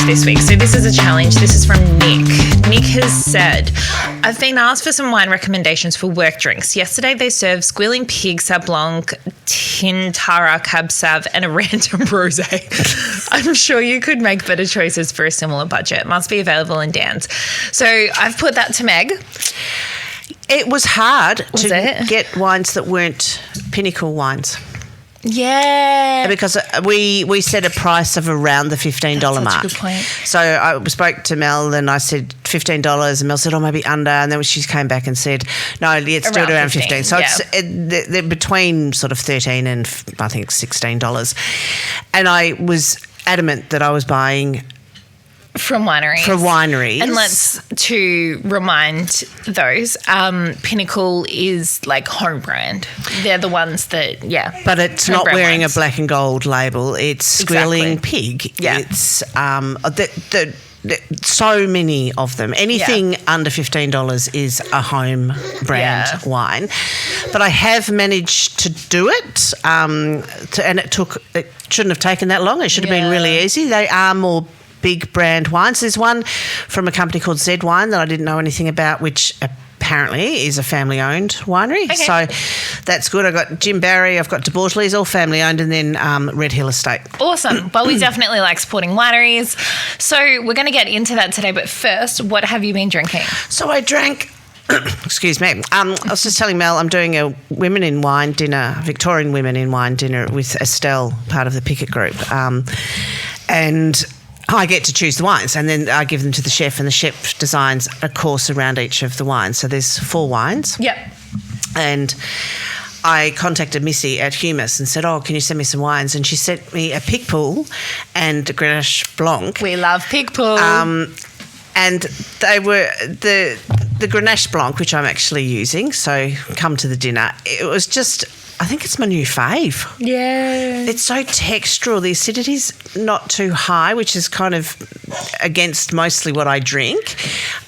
this week. So this is a challenge. This is from Nick. Nick has said, I've been asked for some wine recommendations for work drinks. Yesterday they served Squealing Pig, Sauv Blanc, Tintara, Cab Sav, and a random rosé. I'm sure you could make better choices for a similar budget. Must be available in Dan's. So I've put that to Meg. It was hard to get wines that weren't Pinnacle wines. Yeah. Because we set a price of around the $15 mark. That's a good point. So I spoke to Mel and I said $15 and Mel said, maybe under. And then she came back and said, no, let's do it around 15. So they're between sort of $13 and I think $16. And I was adamant that I was buying from wineries. And to remind those, Pinnacle is like home brand. They're the ones that, But it's not wearing wines. A black and gold label. It's Squealing Pig. Yeah. It's so many of them. Anything under $15 is a home brand wine. But I have managed to do it, and it shouldn't have taken that long. It should have been really easy. They are more big brand wines. There's one from a company called Z Wine that I didn't know anything about, which apparently is a family-owned winery. Okay. So that's good. I've got Jim Barry, I've got Bortoli, all family-owned, and then Red Hill Estate. Awesome. Well, we definitely like supporting wineries. So we're going to get into that today. But first, what have you been drinking? So I drank... Excuse me. I was just telling Mel I'm doing a women in wine dinner, Victorian women in wine dinner with Estelle, part of the Picket group. And I get to choose the wines and then I give them to the chef and the chef designs a course around each of the wines. So there's 4 wines. Yep. And I contacted Missy at Humis and said, can you send me some wines? And she sent me a Picpoul and a Grenache Blanc. We love Picpoul. And they were the Grenache Blanc, which I'm actually using, so come to the dinner. It was just... I think it's my new fave. Yeah. It's so textural. The acidity's not too high, which is kind of against mostly what I drink.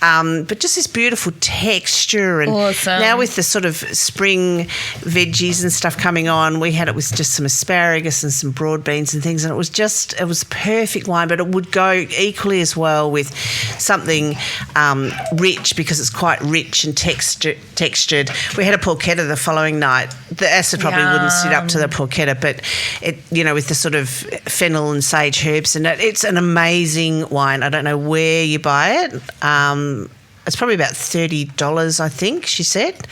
But just this beautiful texture. And awesome. Now with the sort of spring veggies and stuff coming on, we had it with just some asparagus and some broad beans and things. And it was perfect wine, but it would go equally as well with something rich because it's quite rich and textured. We had a porchetta the following night. The acid probably wouldn't sit up to the porchetta, but it, with the sort of fennel and sage herbs in it, it's an amazing wine. I don't know where you buy it. It's probably about $30, I think, she said.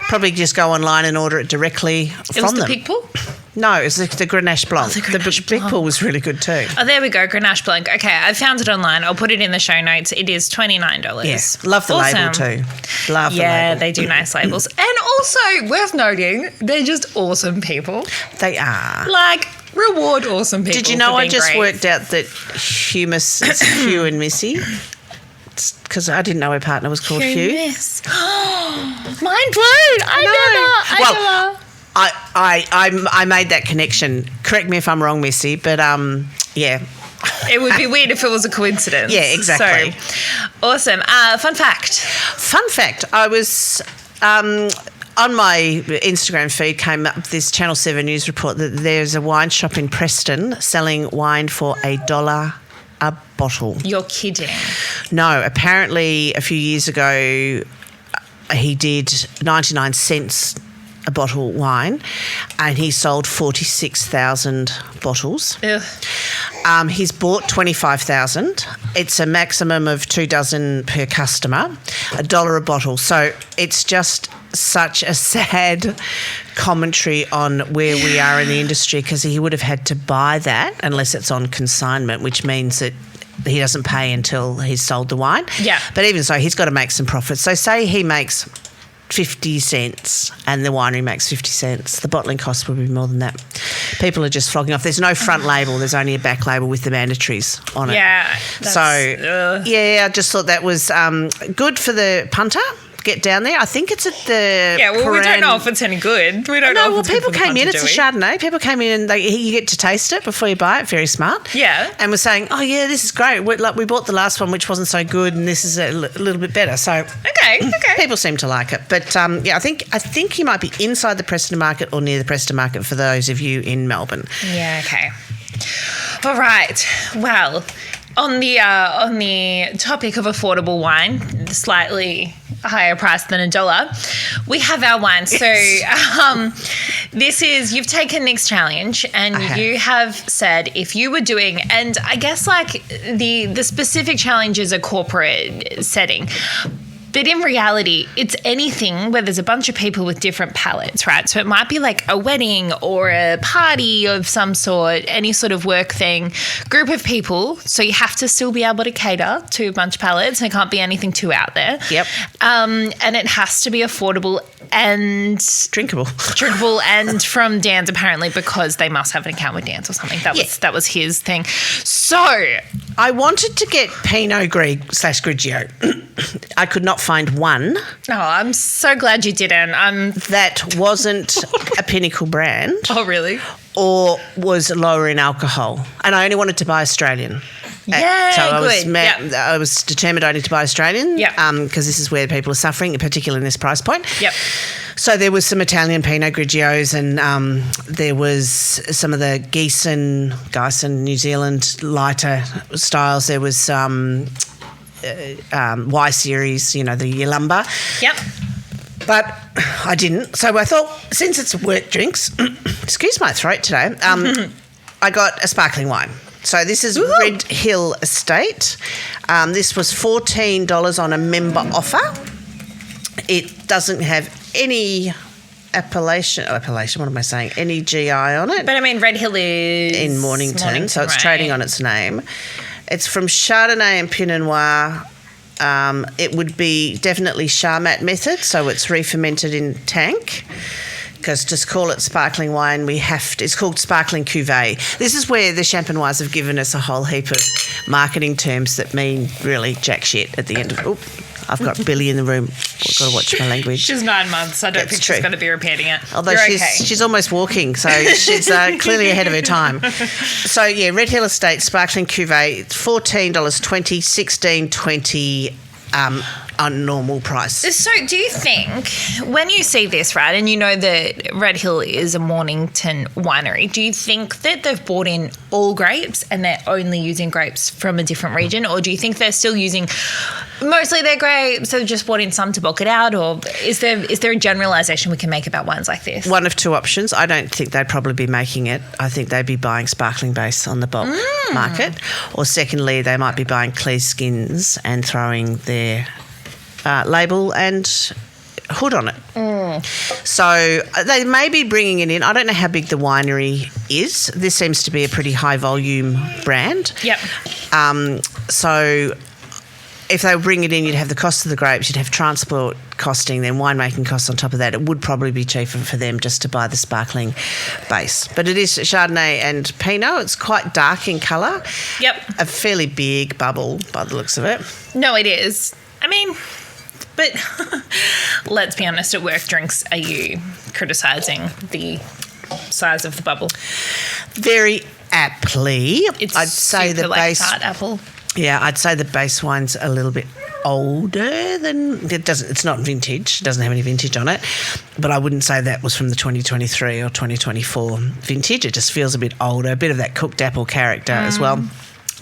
Probably just go online and order it directly from them. It was the Picpoul? No, it was the Grenache Blanc. The Picpoul was really good too. Oh, there we go, Grenache Blanc. Okay, I found it online. I'll put it in the show notes. It is $29. Yes, love the label too. Love the label. Yeah, they do nice labels. And also, worth noting, they're just awesome people. They are. Like, reward awesome people. Did you know I just worked out that Humis is Hugh and Missy? Because I didn't know her partner was called Hugh. Yes. Mind blown. I never. I made that connection. Correct me if I'm wrong, Missy, but yeah. It would be weird if it was a coincidence. Yeah, exactly. So, awesome. Fun fact. I was on my Instagram feed came up this Channel 7 news report that there's a wine shop in Preston selling wine for $1 a bottle. You're kidding. No, apparently a few years ago he did 99 cents a bottle wine and he sold 46,000 bottles. Ugh. He's bought 25,000. It's a maximum of 2 dozen per customer, $1 a bottle. So it's just such a sad commentary on where we are in the industry because he would have had to buy that unless it's on consignment, which means that he doesn't pay until he's sold the wine. Yeah. But even so, he's got to make some profits. So say he makes 50 cents and the winery makes 50 cents. The bottling cost will be more than that. People are just flogging off. There's no front label. There's only a back label with the mandatories on it. Yeah. I just thought that was good for the punter. Get down there. I think it's at the... Yeah, well, we don't know if it's any good. We don't know. Well, people came in. It's a Chardonnay. People came in and you get to taste it before you buy it. Very smart. Yeah. And we're saying, oh, yeah, this is great. We bought the last one, which wasn't so good, and this is a little bit better. So okay. People seem to like it. But, I think you might be inside the Preston Market or near the Preston Market for those of you in Melbourne. Yeah, okay. All right. Well, On the topic of affordable wine, slightly higher price than $1, we have our wine. So you've taken Nick's challenge and you have said if you were doing, and I guess like the specific challenge is a corporate setting, but in reality, it's anything where there's a bunch of people with different palates, right? So it might be like a wedding or a party of some sort, any sort of work thing, group of people. So you have to still be able to cater to a bunch of palates. And it can't be anything too out there. Yep. And it has to be affordable and drinkable and from Dan's apparently because they must have an account with Dan's or something. That was his thing. So I wanted to get Pinot Grigio. I could not find one. Oh, I'm so glad you didn't. That wasn't a Pinnacle brand. Oh, really? Or was lower in alcohol. And I only wanted to buy Australian. Yeah, so I was determined I need to buy Australian because this is where people are suffering, particularly in this price point. Yep. So there was some Italian Pinot Grigios and there was some of the Gießen, New Zealand lighter styles. There was Y series, the Yalumba. Yep. But I didn't. So I thought, since it's work drinks, excuse my throat today, I got a sparkling wine. So this is Red Hill Estate. This was $14 on a member offer. It doesn't have any appellation, what am I saying? Any GI on it. But I mean, Red Hill is in Mornington, so it's trading on its name. It's from Chardonnay and Pinot Noir. It would be definitely Charmat method, so it's re-fermented in tank. Because to call it sparkling wine, it's called sparkling Cuvee. This is where the Champenoise have given us a whole heap of marketing terms that mean really jack shit at the end of I've got Billy in the room. I've got to watch my language. She's 9 months. I don't think she's going to be repeating it. Although she's almost walking, so she's clearly ahead of her time. So, yeah, Red Hill Estate Sparkling Cuvee, $14.20, $16.20 on normal price. So do you think, when you see this, right, and you know that Red Hill is a Mornington winery, do you think that they've bought in all grapes and they're only using grapes from a different region, or do you think they're still using mostly their grapes, so they've just bought in some to bulk it out, or is there a generalisation we can make about wines like this? One of two options. I don't think they'd probably be making it. I think they'd be buying sparkling base on the bulk market, or secondly, they might be buying clear skins and throwing their label and hood on it. So they may be bringing it in. I don't know how big the winery is. This seems to be a pretty high volume brand. Yep. So if they bring it in, you'd have the cost of the grapes, you'd have transport costing, then winemaking costs on top of that. It would probably be cheaper for them just to buy the sparkling base. But it is Chardonnay and Pinot. It's quite dark in colour. Yep. A fairly big bubble by the looks of it. No, it is. I mean, but let's be honest, at work drinks, are you criticising the size of the bubble? Very aptly. I'd say the base tart apple. Yeah, I'd say the base wine's a little bit older than it's not vintage. It doesn't have any vintage on it. But I wouldn't say that was from the 2023 or 2024 vintage. It just feels a bit older, a bit of that cooked apple character as well.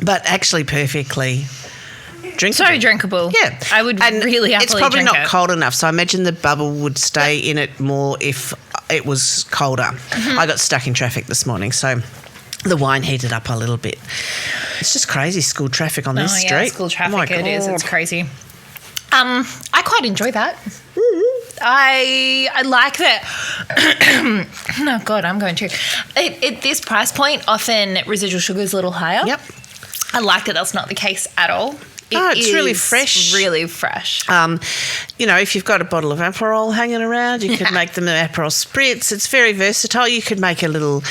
But actually perfectly drinkable. So drinkable. Yeah. I would really happily It's probably drink not cold enough, so I imagine the bubble would stay in it more if it was colder. I got stuck in traffic this morning, so the wine heated up a little bit. It's just crazy school traffic on this street. Yeah, school traffic it is. It's crazy. I quite enjoy that. I like that. Oh, God, I'm going to. At this price point, often residual sugar is a little higher. Yep. I like that that's not the case at all. It's really fresh. Really fresh. If you've got a bottle of Aperol hanging around, you could make them an Aperol spritz. It's very versatile. You could make a little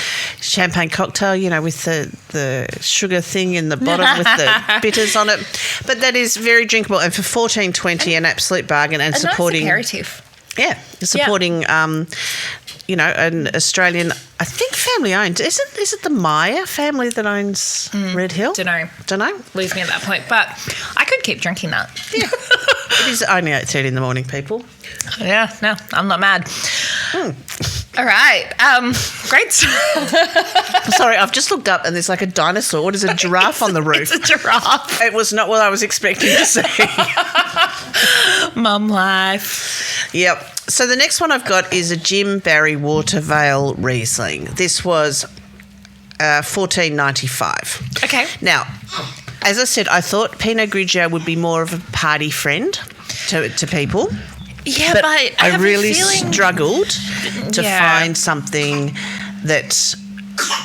champagne cocktail, with the sugar thing in the bottom with the bitters on it. But that is very drinkable. And for $14.20, an absolute bargain. And supporting nice aperitif. Yeah, supporting an Australian, I think family owned. Is it the Meyer family that owns Red Hill? Don't know. Lose me at that point. But I could keep drinking that. Yeah. It is only 8:30 in the morning, people. Yeah, no, I'm not mad. All right. Great stuff. Sorry, I've just looked up and there's like a dinosaur. What is a giraffe on the roof? It's a giraffe. It was not what I was expecting to see. Mum life. Yep. So the next one I've got is a Jim Barry Watervale Riesling. This was $14.95. Okay. Now, as I said, I thought Pinot Grigio would be more of a party friend to people. Yeah, but I I have really a feeling... struggled to find something that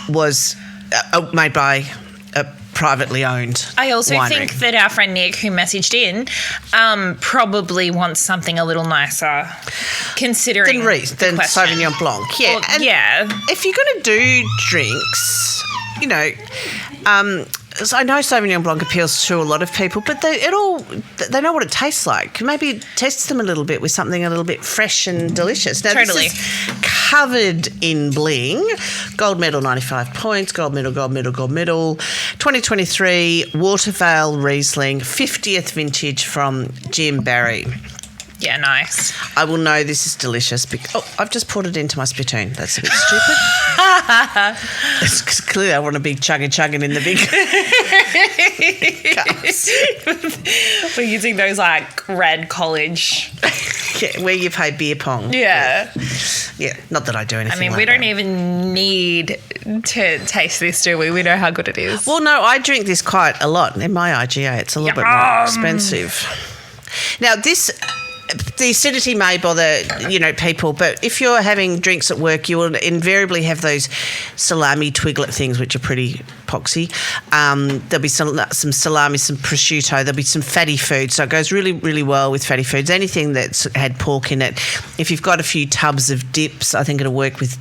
was made by a privately owned I also winery. think that our friend Nick, who messaged in, probably wants something a little nicer, considering than the question. Sauvignon Blanc. Yeah, Well, yeah. If you're going to do drinks, you know, so I know Sauvignon Blanc appeals to a lot of people, but they know what it tastes like. Maybe test them a little bit with something a little bit fresh and delicious. Now, Totally. This is covered in bling. Gold medal, 95 points. Gold medal. 2023 Watervale Riesling, 50th vintage from Jim Barry. Yeah, nice. I will know this is delicious. I've just poured it into my spittoon. That's a bit stupid. It's 'cause clearly I want to be chugging in the big cups. We're using those like red college. Yeah, where you play beer pong. Yeah. Yeah, not that I do anything I mean, like we don't that. even need to taste this, do we? We know how good it is. Well, no, I drink this quite a lot. In my IGA, it's a little bit more expensive. Now, the acidity may bother, people, but if you're having drinks at work, you will invariably have those salami twiglet things, which are pretty poxy. There'll be some salami, some prosciutto. There'll be some fatty food, so it goes really, really well with fatty foods. Anything that's had pork in it. If you've got a few tubs of dips, I think it'll work with,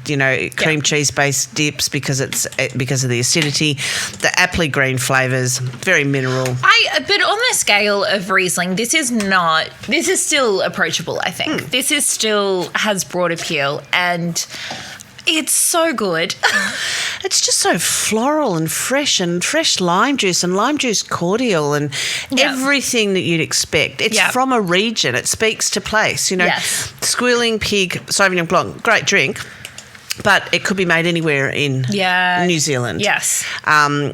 cream cheese-based dips because of the acidity. The aptly green flavours, very mineral. But on the scale of Riesling, this is still approachable, I think. This is still has broad appeal and it's so good. It's just so floral and fresh lime juice and lime juice cordial and everything that you'd expect. It's from a region. It speaks to place, Yes. Squealing Pig Sauvignon Blanc, great drink. But it could be made anywhere in New Zealand. Yes.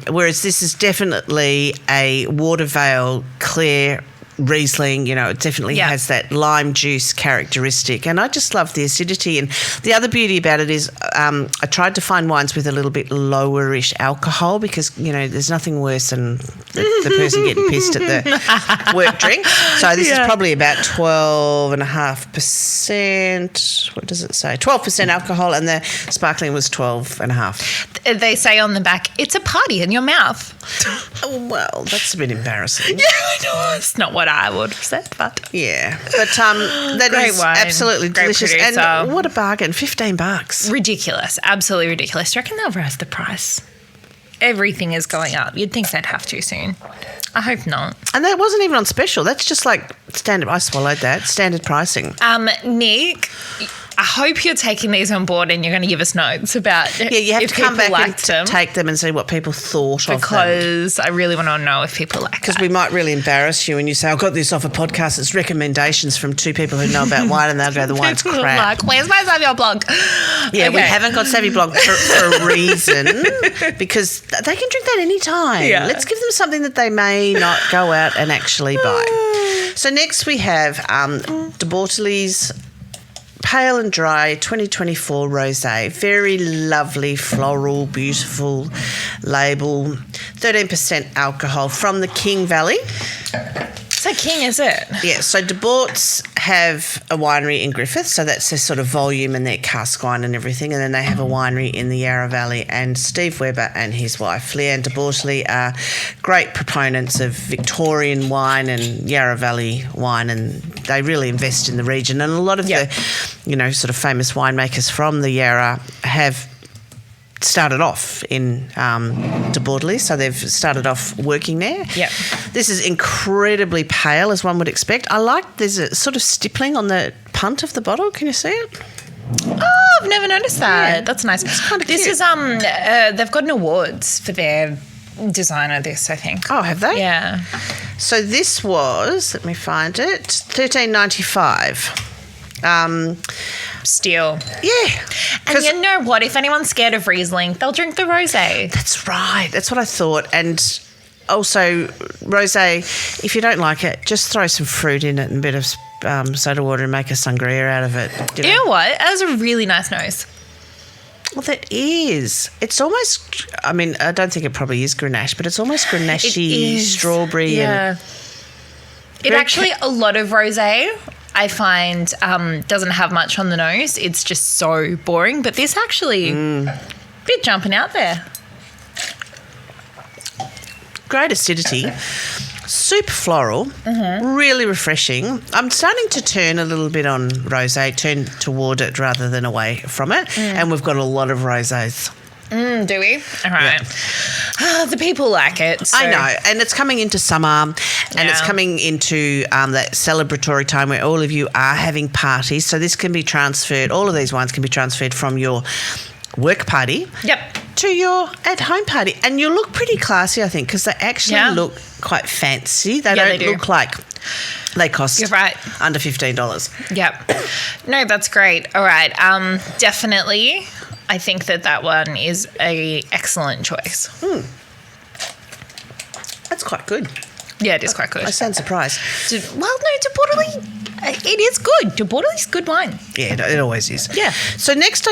Whereas this is definitely a Watervale clear Riesling, it definitely has that lime juice characteristic, and I just love the acidity. And the other beauty about it is I tried to find wines with a little bit lowerish alcohol because, there's nothing worse than the person getting pissed at the work drink. So this is probably about 12.5%. What does it say? 12% alcohol, and the sparkling was 12.5. They say on the back, it's a party in your mouth. Well, that's a bit embarrassing. Yeah, I know. It's not what I would have said, but... Yeah, but that Great is wine. absolutely Great delicious. producer. And what a bargain, $15. Ridiculous. Absolutely ridiculous. Do you reckon they'll raise the price? Everything is going up. You'd think they'd have to soon. I hope not. And that wasn't even on special. That's just like standard. I swallowed that. Standard pricing. Nick, I hope you're taking these on board and you're going to give us notes about you have if to come people back and liked them. take them and see what people thought of them. Because I really want to know if people like Because that. we might really embarrass you and you say, I got this off a podcast. It's recommendations from two people who know about wine, and they'll go, the wine's People are crap. like, where's my Sauvignon Blanc? Yeah, we Okay. haven't got Sauvignon Blanc for a reason, because they can drink that anytime. Yeah. Let's give them something that they may not go out and actually buy. So next we have De Bortoli's Pale and Dry 2024 Rosé. Very lovely, floral, beautiful label. 13% alcohol from the King Valley. So King, is it? Yeah, so De Bort's have a winery in Griffith, so that's their sort of volume and their cask wine and everything, and then they have a winery in the Yarra Valley, and Steve Webber and his wife Leanne De Bortoli are great proponents of Victorian wine and Yarra Valley wine, and they really invest in the region, and a lot of the, sort of famous winemakers from the Yarra have started off in De Bortoli, so they've started off working there. Yep. This is incredibly pale, as one would expect. I like there's a sort of stippling on the punt of the bottle. Can you see it? Oh, I've never noticed that. Yeah. That's nice. It's kinda This cute. is they've gotten awards for their design of this, I think. Oh, have they? Yeah. So this was, let me find it, $13.95. steal. Yeah. And you know what? If anyone's scared of Riesling, they'll drink the rosé. That's right. That's what I thought. And also, rosé, if you don't like it, just throw some fruit in it and a bit of soda water and make a sangria out of it. You know what? It has a really nice nose. Well, that is. It's almost, I mean, I don't think it probably is Grenache, but it's almost Grenache-y, strawberry. Yeah. It actually, a lot of rosé, I find, doesn't have much on the nose. It's just so boring. But this actually, bit jumping out there. Great acidity. Super floral, really refreshing. I'm starting to turn a little bit on rosé, turn toward it rather than away from it. And we've got a lot of rosés. Do we? All right. Yeah. The people like it. So. I know. And it's coming into summer and it's coming into that celebratory time where all of you are having parties. So this can be transferred, all of these wines can be transferred from your work party to your at-home party. And you look pretty classy, I think, because they actually look quite fancy. They don't look like they cost under $15. Yep. No, that's great. All right. Definitely, I think that one is a excellent choice. That's quite good. Yeah, it is quite good. I sound surprised. De Bortoli, it is good. De Bortoli's good wine. Yeah, it always is. Yeah. So next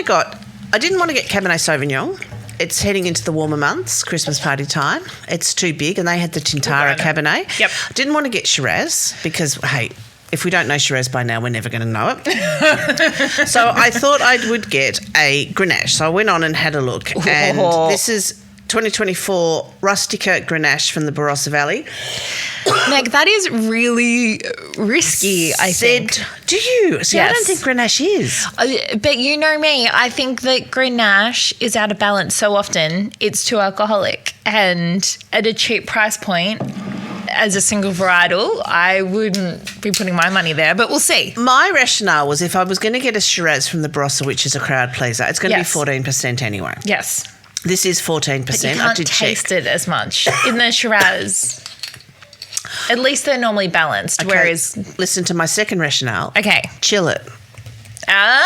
I didn't want to get Cabernet Sauvignon. It's heading into the warmer months, Christmas party time. It's too big, and they had the Tintara Cabernet. Yep. I didn't want to get Shiraz because, hey, if we don't know Shiraz by now, we're never going to know it. So I thought I would get a Grenache. So I went on and had a look. And this is 2024 Rustica Grenache from the Barossa Valley. Meg, that is really risky, I think. Do you? See, I don't think Grenache is. But you know me, I think that Grenache is out of balance so often. It's too alcoholic. And at a cheap price point, as a single varietal, I wouldn't be putting my money there, but we'll see. My rationale was if I was going to get a Shiraz from the Barossa, which is a crowd pleaser, it's going to be 14% anyway. Yes. This is 14%. But you can't taste it as much. In the Shiraz, at least they're normally balanced, whereas... Listen to my second rationale. Okay. Chill it. All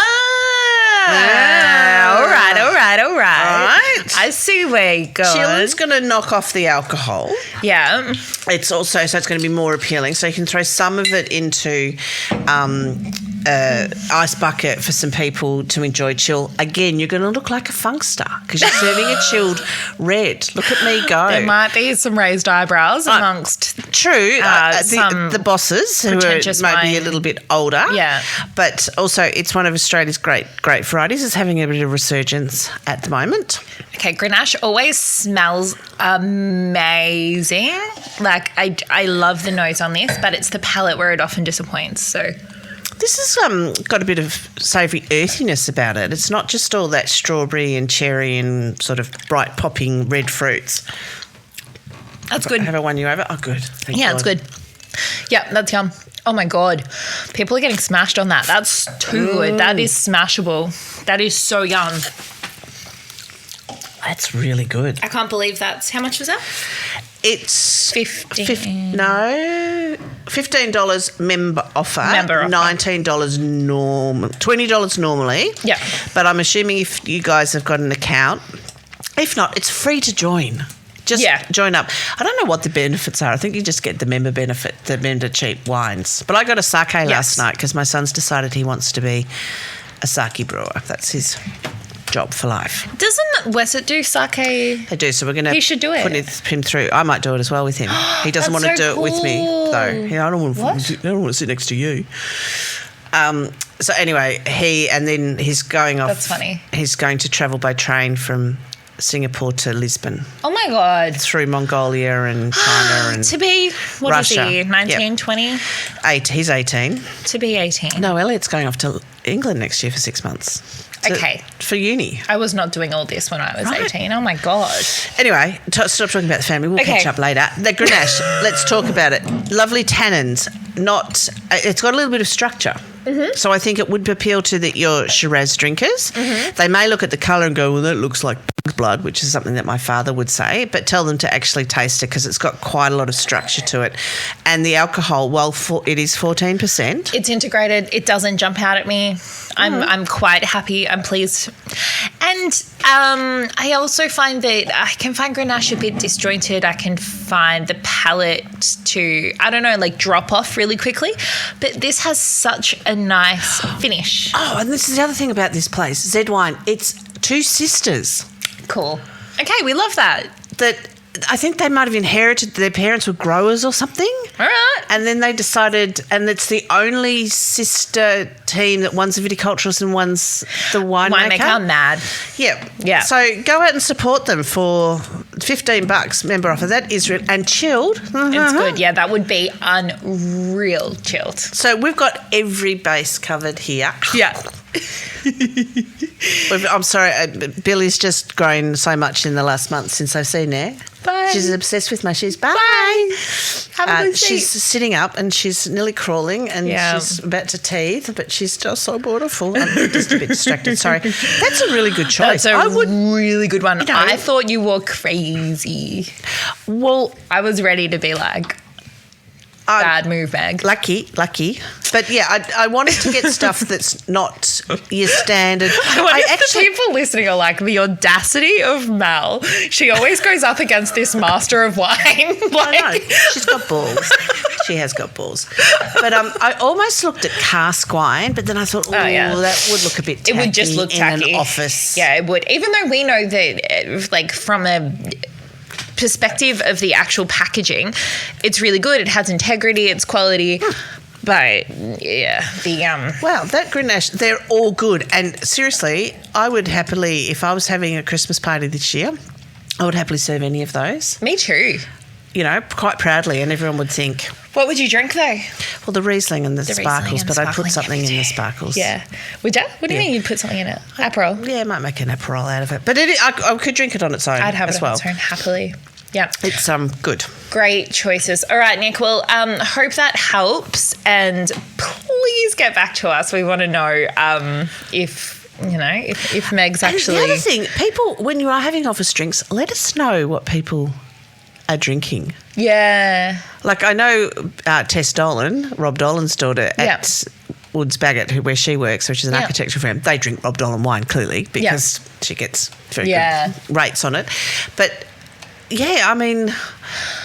right. I see where you're going. Chilling's going to knock off the alcohol. Yeah. It's also, so it's going to be more appealing. So you can throw some of it into ice bucket for some people to enjoy chill. Again, you're going to look like a funkster because you're serving a chilled red. Look at me go. There might be some raised eyebrows amongst the bosses who are maybe a little bit older. Yeah. But also it's one of Australia's great varieties. It's having a bit of resurgence at the moment. Okay, Grenache always smells amazing. Like I love the nose on this, but it's the palate where it often disappoints. So this has got a bit of savoury earthiness about it. It's not just all that strawberry and cherry and sort of bright popping red fruits. That's good. Have I won you over? Oh, good. Thank God. It's good. Yeah, that's yum. Oh, my God. People are getting smashed on that. That's too good. That is smashable. That is so yum. That's really good. I can't believe that's... How much was that? It's $15 member offer. $19 $20 normally. Yeah. But I'm assuming if you guys have got an account, if not, it's free to join. Just join up. I don't know what the benefits are. I think you just get the member benefit, the member cheap wines. But I got a sake last night because my son's decided he wants to be a sake brewer. That's his job for life. Doesn't Wesset do sake? They do, so we're going to put him through. I might do it as well with him. He doesn't want to do it with me, though. I don't want to sit next to you. So anyway, he's going off. That's funny. He's going to travel by train from Singapore to Lisbon. Oh, my God. Through Mongolia and China and to be, what Russia. Is he, 19, 20? He's 18. To be 18. No, Elliot's going off to England next year for 6 months. For uni. I was not doing all this when I was 18. Oh, my God. Anyway, stop talking about the family. We'll catch up later. The Grenache, let's talk about it. Lovely tannins. It's got a little bit of structure. Mm-hmm. So I think it would appeal to your Shiraz drinkers. Mm-hmm. They may look at the colour and go, well, that looks like dog's blood, which is something that my father would say, but tell them to actually taste it because it's got quite a lot of structure to it. And the alcohol, it is 14%. It's integrated. It doesn't jump out at me. I'm quite happy. I'm pleased. And I also find that I can find Grenache a bit disjointed. I can find the palate to, I don't know, like drop off really quickly. But this has such a nice finish. Oh, and this is the other thing about this place, Z Wine. It's two sisters. Cool. Okay, we love that. That I think they might have inherited, their parents were growers or something. All right. And then they decided, and it's the only sister team that one's a viticulturist and one's the winemaker. I'm mad. Yeah. Yeah. So go out and support them for $15. Member offer. That is and chilled. It's good. Yeah, that would be unreal chilled. So we've got every base covered here. Yeah. I'm sorry, Billy's just grown so much in the last month since I've seen her. Bye. She's obsessed with my shoes. Bye. Have a good she's sleep. sitting up and she's nearly crawling and she's about to teeth, but she's just so beautiful. I'm just a bit distracted, sorry. That's a really good choice. That's a really good one. You know, I thought you were crazy. Well, I was ready to be like, bad move, Meg. Lucky. But yeah, I wanted to get stuff that's not your standard. I wonder if the people listening are like, the audacity of Mel. She always goes up against this master of wine. I know. She's got balls. She has got balls. But I almost looked at cask wine, but then I thought, that would look a bit tacky. It would just look tacky. In an office. Yeah, it would. Even though we know that, like, from a perspective of the actual packaging, it's really good. It has integrity, it's quality. But yeah, Well, that Grenache, they're all good. And seriously, I would happily, if I was having a Christmas party this year, I would happily serve any of those. Me too. You know, quite proudly, and everyone would think. What would you drink though? Well, the Riesling and the sparkles, Riesling and but I'd put sparkling, something in the sparkles. Yeah. Would you? What do you mean you'd put something in it? Aperol? Yeah, I might make an Aperol out of it. But I could drink it on its own I'd have as it well. on its own happily. Yeah. It's good. Great choices. All right, Nick. Well, hope that helps, and please get back to us. We want to know if Meg's actually. And the other thing, people, when you are having office drinks, let us know what people are drinking. Yeah. Like I know Tess Dolan, Rob Dolan's daughter at Woods Bagot, where she works, which is an architecture firm. They drink Rob Dolan wine clearly because she gets very good rates on it, but. Yeah, I mean,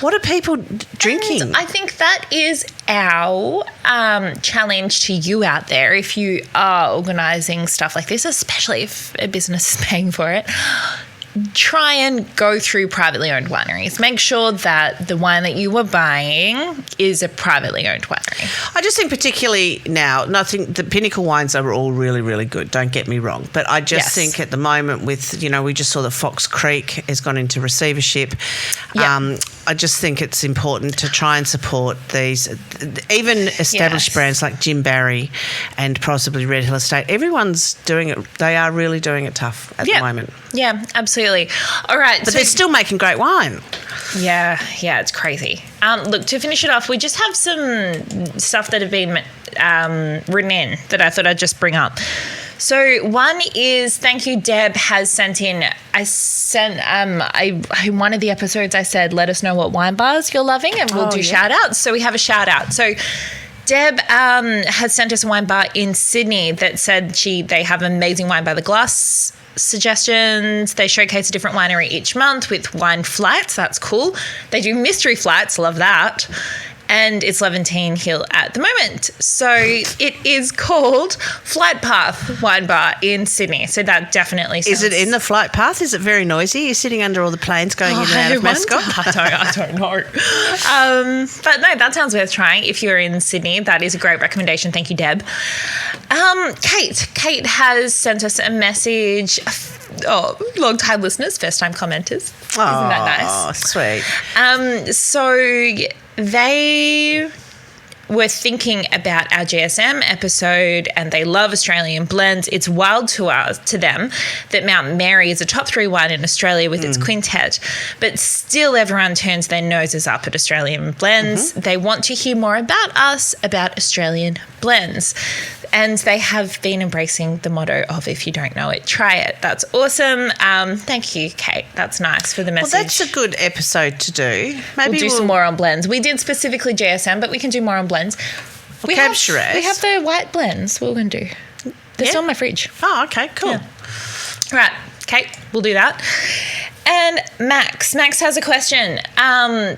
what are people drinking? And I think that is our challenge to you out there if you are organising stuff like this, especially if a business is paying for it. Try and go through privately owned wineries. Make sure that the wine that you are buying is a privately owned winery. I just think particularly now, the Pinnacle wines are all really, really good, don't get me wrong. But I just think at the moment with, we just saw that Fox Creek has gone into receivership. Yep. I just think it's important to try and support these, even established brands like Jim Barry and possibly Red Hill Estate. Everyone's doing it. They are really doing it tough at the moment. Yeah, absolutely. All right. But they're still making great wine. Yeah, it's crazy. Look, to finish it off, we just have some stuff that have been written in that I thought I'd just bring up. So one is, thank you, Deb has sent in. One of the episodes I said, let us know what wine bars you're loving and we'll do shout outs. So we have a shout out. So Deb has sent us a wine bar in Sydney that said they have amazing wine by the glass suggestions. They showcase a different winery each month with wine flats. That's cool. They do mystery flats. Love that. And it's Levantine Hill at the moment. So it is called Flight Path Wine Bar in Sydney. So that definitely sounds... Is it in the flight path? Is it very noisy? You're sitting under all the planes going in and out of Mascot? I don't know. But no, that sounds worth trying. If you're in Sydney, that is a great recommendation. Thank you, Deb. Kate has sent us a message. Long-time listeners, first-time commenters. Isn't that nice? Oh, sweet. So they were thinking about our GSM episode and they love Australian blends. It's wild to them that Mount Mary is a top 3 wine in Australia with its quintet, but still everyone turns their noses up at Australian blends. They want to hear more about us, about Australian blends. And they have been embracing the motto of if you don't know it, try it. That's awesome. Thank you, Kate. That's nice for the message. Well, that's a good episode to do. Maybe we'll do some more on blends. We did specifically GSM, but we can do more on blends. We have the white blends we're going to do. They're still in my fridge. Oh, okay, cool. Yeah. Right, Kate, we'll do that. And Max has a question.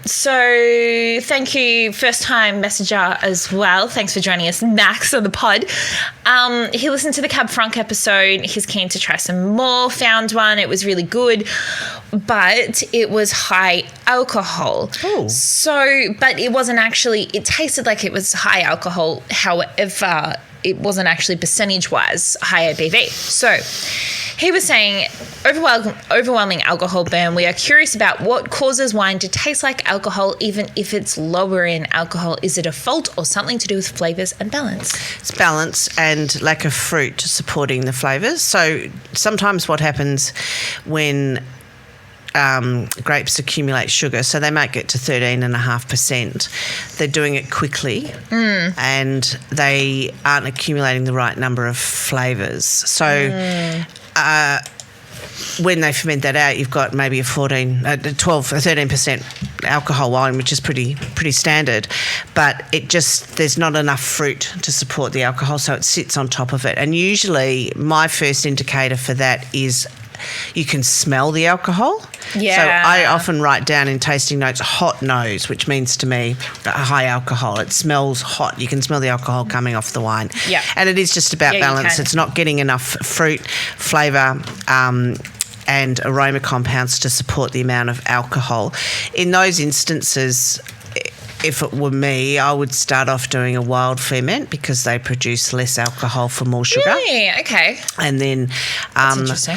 So thank you, first-time messenger as well. Thanks for joining us, Max, on the pod. He listened to the Cab Franc episode. He's keen to try some more. Found one. It was really good, but it was high alcohol. Oh. So, but it wasn't actually, it tasted like it was high alcohol. However, it wasn't actually percentage-wise high ABV. So he was saying, overwhelming alcohol burn. We are curious about what causes wine to taste like alcohol, even if it's lower in alcohol. Is it a fault or something to do with flavours and balance? It's balance and lack of fruit supporting the flavours. So sometimes what happens when grapes accumulate sugar, so they might get to 13.5%. They're doing it quickly and they aren't accumulating the right number of flavours. So when they ferment that out, you've got maybe a 13% alcohol wine, which is pretty standard, but there's not enough fruit to support the alcohol, so it sits on top of it. And usually my first indicator for that is you can smell the alcohol. Yeah. So I often write down in tasting notes hot nose, which means to me high alcohol. It smells hot. You can smell the alcohol coming off the wine. Yeah. And it is just about balance. It's not getting enough fruit, flavour, and aroma compounds to support the amount of alcohol. In those instances, if it were me, I would start off doing a wild ferment because they produce less alcohol for more sugar. Really? Okay. And then That's interesting.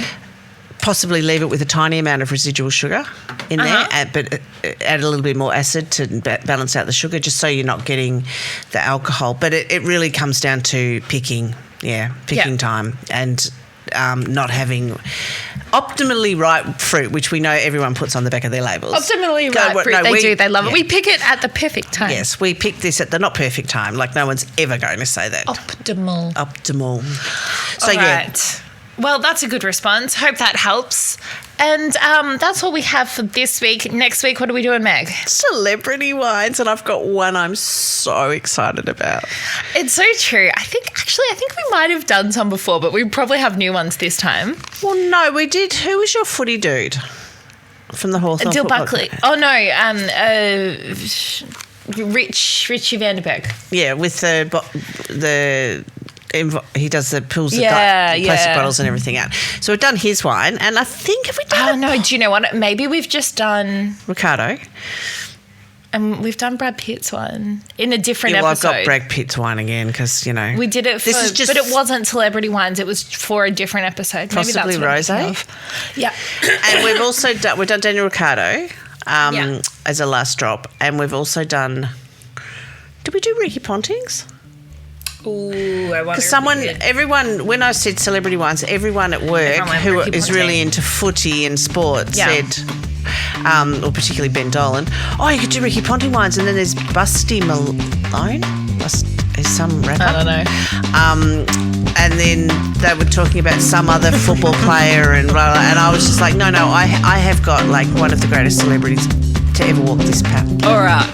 Possibly leave it with a tiny amount of residual sugar in there, but add a little bit more acid to balance out the sugar, just so you're not getting the alcohol. But it really comes down to picking time and not having optimally ripe fruit, which we know everyone puts on the back of their labels. Optimally ripe fruit, they love it. We pick it at the perfect time. Yes, we pick this at the not perfect time, like no one's ever going to say that. Optimal. So, all right. Well, that's a good response. Hope that helps. And that's all we have for this week. Next week, what are we doing, Meg? Celebrity wines, and I've got one I'm so excited about. It's so true. I think we might have done some before, but we probably have new ones this time. Well, no, we did. Who was your footy dude from the Hawthorn? Dill Buckley. Oh, no. Richie Vanderberg. Yeah, with he does the pulls the plastic bottles and everything out. So we've done his wine, and I think have we done? Oh no! Do you know what? Maybe we've just done Ricardo, and we've done Brad Pitt's one in a different episode. I've got Brad Pitt's wine again because we did it. But it wasn't celebrity wines. It was for a different episode. Possibly Rosé. Yeah, and we've also done Daniel Ricardo as a last drop, and we've also done. Did we do Ricky Ponting's? Ooh, I wonder. Because everyone, when I said celebrity wines, everyone at work who is really into footy and sport said, or particularly Ben Dolan, you could do Ricky Ponting wines. And then there's Busty Malone. Is some rapper? I don't know. And then they were talking about some other football player and blah, blah, and I was just like, no, I have got like one of the greatest celebrities to ever walk this path. All right.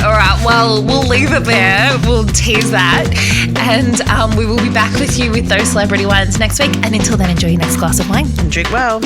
Well, we'll leave it there. We'll tease that. And we will be back with you with those celebrity wines next week. And until then, enjoy your next glass of wine. And drink well.